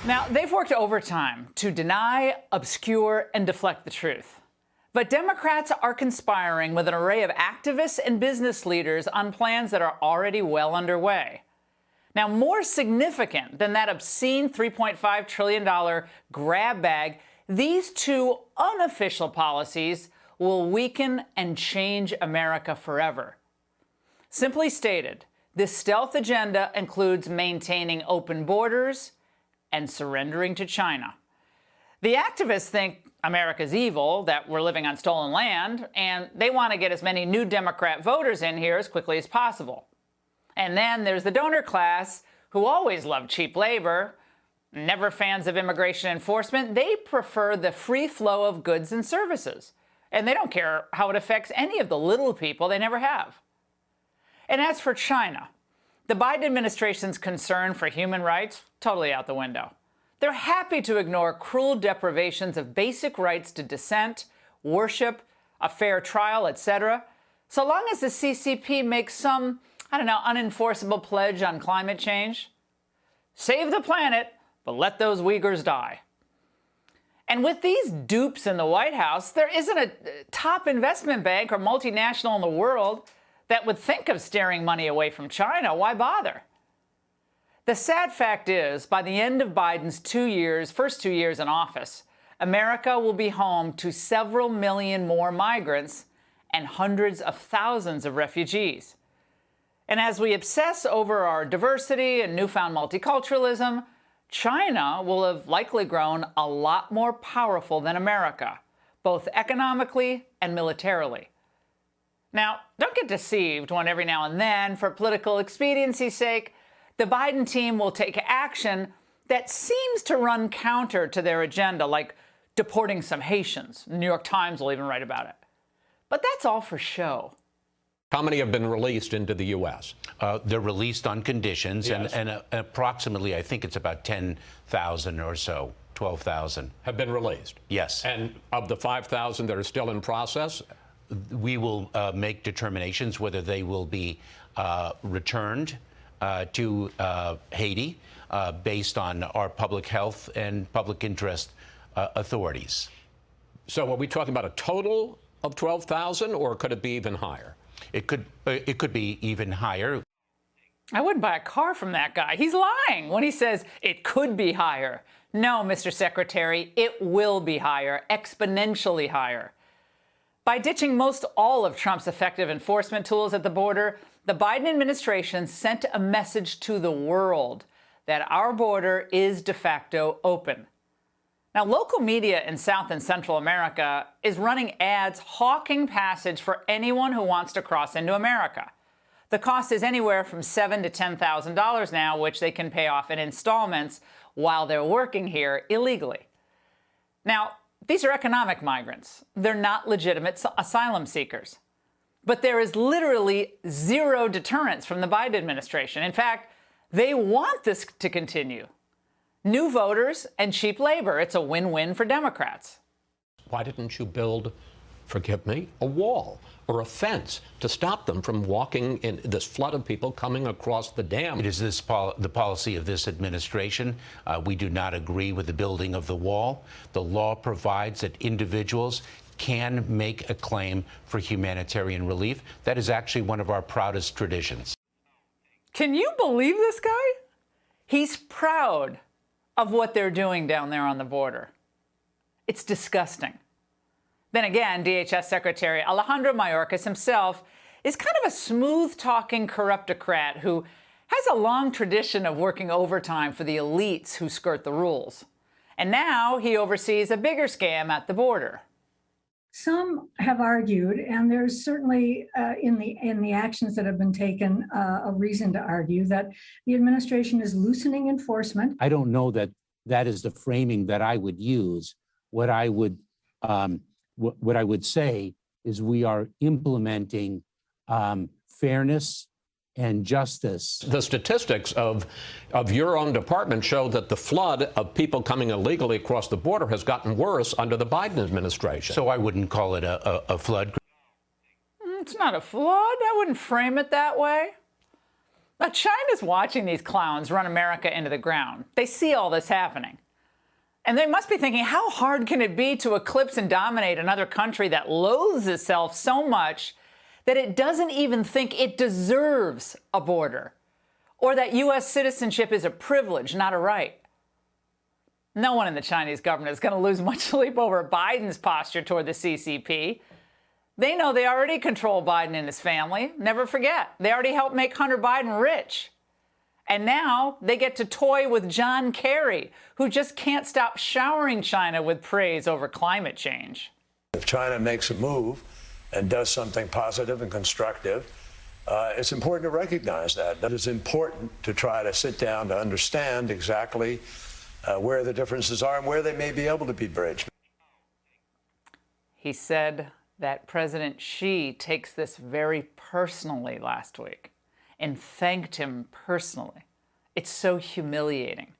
Now, they've worked overtime to deny, obscure, and deflect the truth. But Democrats are conspiring with an array of activists and business leaders on plans that are already well underway. Now, more significant than that obscene $3.5 trillion grab bag, these two unofficial policies will weaken and change America forever. Simply stated, this stealth agenda includes maintaining open borders and surrendering to China. The activists think America's evil, that we're living on stolen land, and they want to get as many new Democrat voters in here as quickly as possible. And then there's the donor class, who always loved cheap labor, never fans of immigration enforcement. They prefer the free flow of goods and services, and they don't care how it affects any of the little people. They never have. And as for China, the Biden administration's concern for human rights, totally out the window. They're happy to ignore cruel deprivations of basic rights to dissent, worship, a fair trial, etc., so long as the CCP makes some, unenforceable pledge on climate change. Save the planet, but let those Uyghurs die. And with these dupes in the White House, there isn't a top investment bank or multinational in the world that would think of steering money away from China. Why bother? The sad fact is, by the end of Biden's first 2 years in office, America will be home to several million more migrants and hundreds of thousands of refugees. And as we obsess over our diversity and newfound multiculturalism, China will have likely grown a lot more powerful than America, both economically and militarily. Now, don't get deceived when every now and then, for political expediency's sake, the Biden team will take action that seems to run counter to their agenda, like deporting some Haitians. The New York Times will even write about it. But that's all for show. How many have been released into the U.S.? They're released on conditions, yes. and approximately, I think it's about 10,000 or so, 12,000. Have been released? Yes. And of the 5,000 that are still in process? We will make determinations whether they will be returned to Haiti based on our public health and public interest authorities. So are we talking about a total of 12,000, or could it be even higher? It could be even higher. I wouldn't buy a car from that guy. He's lying when he says it could be higher. No, Mr. Secretary, it will be higher, exponentially higher. By ditching most all of Trump's effective enforcement tools at the border, the Biden administration sent a message to the world that our border is de facto open. Now, local media in South and Central America is running ads hawking passage for anyone who wants to cross into America. The cost is anywhere from $7,000 to $10,000 now, which they can pay off in installments while they're working here illegally. Now, these are economic migrants. They're not legitimate asylum seekers. But there is literally zero deterrence from the Biden administration. In fact, they want this to continue. New voters and cheap labor. It's a win-win for Democrats. Why didn't you build, forgive me, a wall or a fence to stop them from walking in this flood of people coming across the dam? It is the policy of this administration. We do not agree with the building of the wall. The law provides that individuals can make a claim for humanitarian relief. That is actually one of our proudest traditions. Can you believe this guy? He's proud of what they're doing down there on the border. It's disgusting. Then again, DHS Secretary Alejandro Mayorkas himself is kind of a smooth-talking corruptocrat who has a long tradition of working overtime for the elites who skirt the rules. And now he oversees a bigger scam at the border. Some have argued, and there's certainly in the actions that have been taken a reason to argue that the administration is loosening enforcement. I don't know that that is the framing that I would use. What I would say is we are implementing fairness and justice. The statistics of your own department show that the flood of people coming illegally across the border has gotten worse under the Biden administration. So I wouldn't call it a flood. It's not a flood. I wouldn't frame it that way. Now, China's watching these clowns run America into the ground. They see all this happening. And they must be thinking, how hard can it be to eclipse and dominate another country that loathes itself so much that it doesn't even think it deserves a border, or that U.S. citizenship is a privilege, not a right? No one in the Chinese government is going to lose much sleep over Biden's posture toward the CCP. They know they already control Biden and his family. Never forget, they already helped make Hunter Biden rich. And now they get to toy with John Kerry, who just can't stop showering China with praise over climate change. If China makes a move and does something positive and constructive, it's important to recognize that. That it's important to try to sit down to understand exactly where the differences are and where they may be able to be bridged. He said that President Xi takes this very personally last week and thanked him personally. It's so humiliating.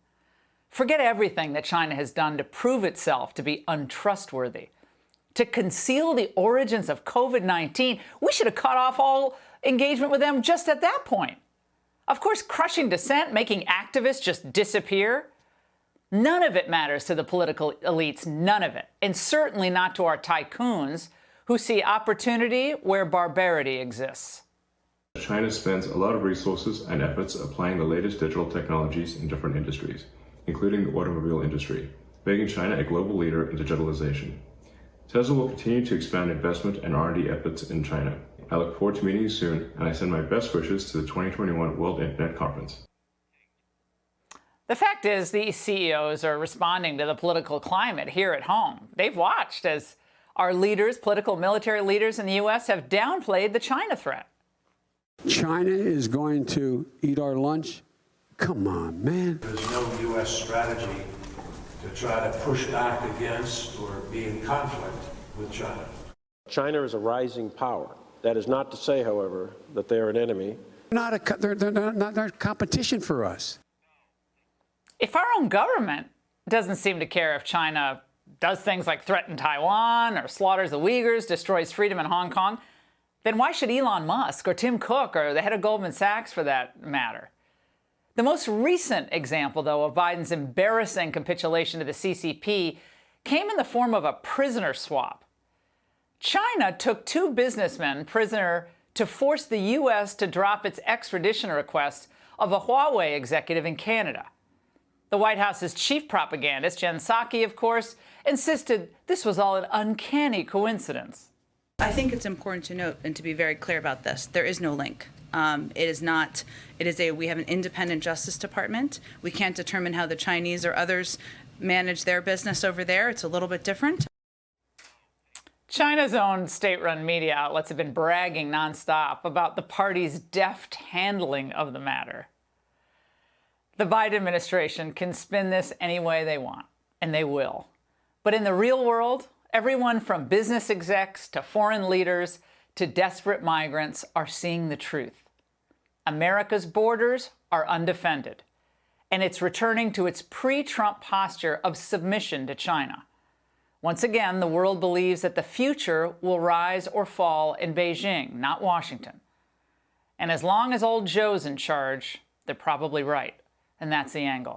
Forget everything that China has done to prove itself to be untrustworthy. To conceal the origins of COVID-19, we should have cut off all engagement with them just at that point. Of course, crushing dissent, making activists just disappear, none of it matters to the political elites, none of it. And certainly not to our tycoons who see opportunity where barbarity exists. China spends a lot of resources and efforts applying the latest digital technologies in different industries, including the automobile industry, making China a global leader in digitalization. Tesla will continue to expand investment and R&D efforts in China. I look forward to meeting you soon, and I send my best wishes to the 2021 World Internet Conference. The fact is, these CEOs are responding to the political climate here at home. They've watched as our leaders, political military leaders in the U.S., have downplayed the China threat. China is going to eat our lunch? Come on, man. There's no U.S. strategy to try to push back against or be in conflict with China. China is a rising power. That is not to say, however, that they are an enemy. They're not competition for us. If our own government doesn't seem to care if China does things like threaten Taiwan or slaughters the Uyghurs, destroys freedom in Hong Kong, then why should Elon Musk or Tim Cook or the head of Goldman Sachs, for that matter? The most recent example, though, of Biden's embarrassing capitulation to the CCP came in the form of a prisoner swap. China took two businessmen prisoner to force the U.S. to drop its extradition request of a Huawei executive in Canada. The White House's chief propagandist, Jen Psaki, of course, insisted this was all an uncanny coincidence. I think it's important to note and to be very clear about this. There is no link. We have an independent Justice Department. We can't determine how the Chinese or others manage their business over there. It's a little bit different. China's own state-run media outlets have been bragging nonstop about the party's deft handling of the matter. The Biden administration can spin this any way they want, and they will. But in the real world, everyone from business execs to foreign leaders to desperate migrants are seeing the truth. America's borders are undefended, and it's returning to its pre-Trump posture of submission to China. Once again, the world believes that the future will rise or fall in Beijing, not Washington. And as long as old Joe's in charge, they're probably right. And that's the angle.